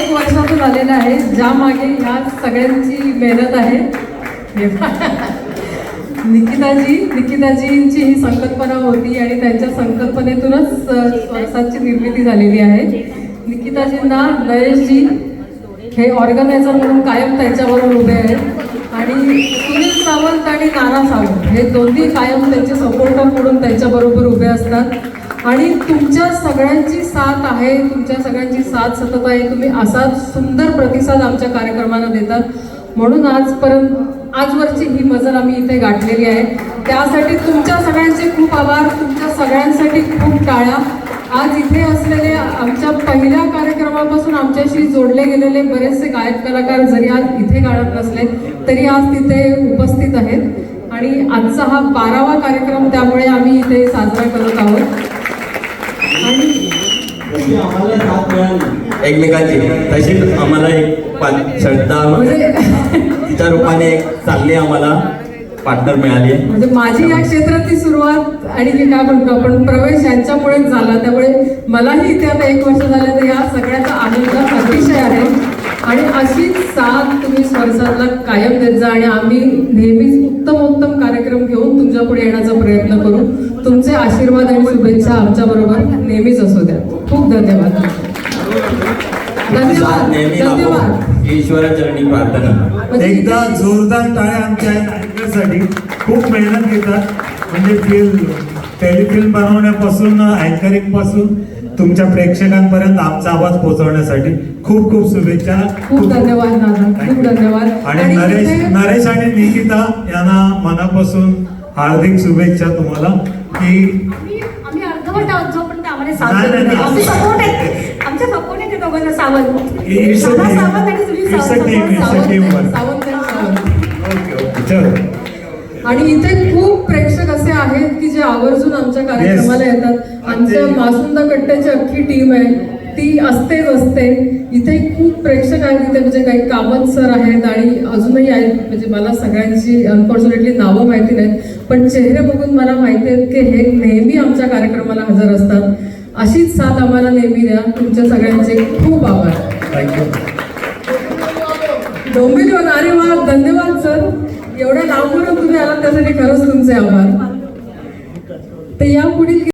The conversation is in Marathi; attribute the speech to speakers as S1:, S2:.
S1: 1 वर्षाचं झालेलं आहे, ज्या मागे ह्या सगळ्यांची मेहनत आहे. निकिताजींची ही संकल्पना होती आणि त्यांच्या संकल्पनेतूनच स्वरसाची निर्मिती झालेली आहे. निकिताजींना नरेशजी हे ऑर्गनायझर म्हणून कायम त्यांच्याबरोबर उभे आहेत आणि सुनील सावंत आणि नाना सावंत हे दोन्ही कायम त्यांचे सपोर्टर म्हणून त्यांच्याबरोबर उभे असतात आणि तुमच्या सगळ्यांची साथ आहे, तुमच्या सगळ्यांची साथ सतत आहे. तुम्ही असा सुंदर प्रतिसाद आमच्या कार्यक्रमांना देतात, म्हणून आजवरची ही मजल आम्ही इथे गाठलेली आहे. त्यासाठी तुमच्या सगळ्यांचे खूप आभार, तुमच्या सगळ्यांसाठी खूप टाळ्या. आज इथे असलेले आमच्या पहिल्या कार्यक्रमापासून आमच्याशी जोडले गेलेले बरेचसे गायक कलाकार जरी आज इथे गाणं नसले तरी आज तिथे उपस्थित आहेत आणि आजचा हा 12वा कार्यक्रम त्यामुळे आम्ही इथे साजरा करत आहोत. आणि
S2: एकमेकांची तशीच आम्हाला एक श्रद्धा तिच्या रूपाने एक चालली आम्हाला पार्टनर मिळाली.
S1: म्हणजे माझी या क्षेत्रातली सुरुवात आणि हे काय म्हणतो आपण प्रवेश यांच्यामुळेच झाला, त्यामुळे मलाही इथे आता 1 वर्ष झाले तर या सगळ्याचा आनंद अतिशय आहे. आणि अशीच साथ तुम्ही स्वरसातला कायम देत जा आणि आम्ही नेहमीच उत्तम कार्यक्रम घेऊन तुमच्या पुढे येण्याचा प्रयत्न करू. तुमचे आशीर्वाद आणि शुभेच्छा आमच्या बरोबर नेहमीच असू द्या. खूप धन्यवाद.
S2: धन्यवाद. ईश्वराचरणी प्रार्थना.
S3: एकदा जोरदार टाळ्या आमच्या अँकरसाठी. खूप मेहनत घेतात, म्हणजे टेलिफिल्म बनवण्यापासून अँकरिंग पासून तुमच्या प्रेक्षकांपर्यंत आमचा आवाज पोहोचवण्यासाठी खूप खूप शुभेच्छा.
S1: खूप धन्यवाद नाना, खूप धन्यवाद.
S3: आणि नरेश आणि निकिता यांना मनापासून हार्दिक शुभेच्छा तुम्हाला की
S4: आम्ही अर्धवट आहोत जो पण आम्हाला सावंत सपोर्ट आहे, आमच्या सपोर्ट आहे ते दोघांना सावंत
S1: आणि इथे खूप प्रेक्षक असे आहेत की जे आवर्जून आमच्या कार्यक्रमाला येतात. आमच्या मासुंदा कट्ट्याची अख्खी टीम आहे, ती असते. इथे खूप प्रेक्षक आहेत इथे, म्हणजे काही कामत सर आहेत आणि अजूनही आहेत. म्हणजे मला सगळ्यांची अनफॉर्च्युनेटली नावं माहिती नाहीत, पण चेहरे बघून मला माहिती आहेत की हे नेहमी आमच्या कार्यक्रमाला हजर असतात. अशीच साथ आम्हाला नेहमी द्या. तुमच्या सगळ्यांचे खूप आभार.
S3: थँक्यू.
S1: डोंबिवलीवर. अरे वा, धन्यवाद सर. एवढ्या लांबून तुम्ही आलात त्यासाठी खरंच तुमचे आभार. ते या पुढील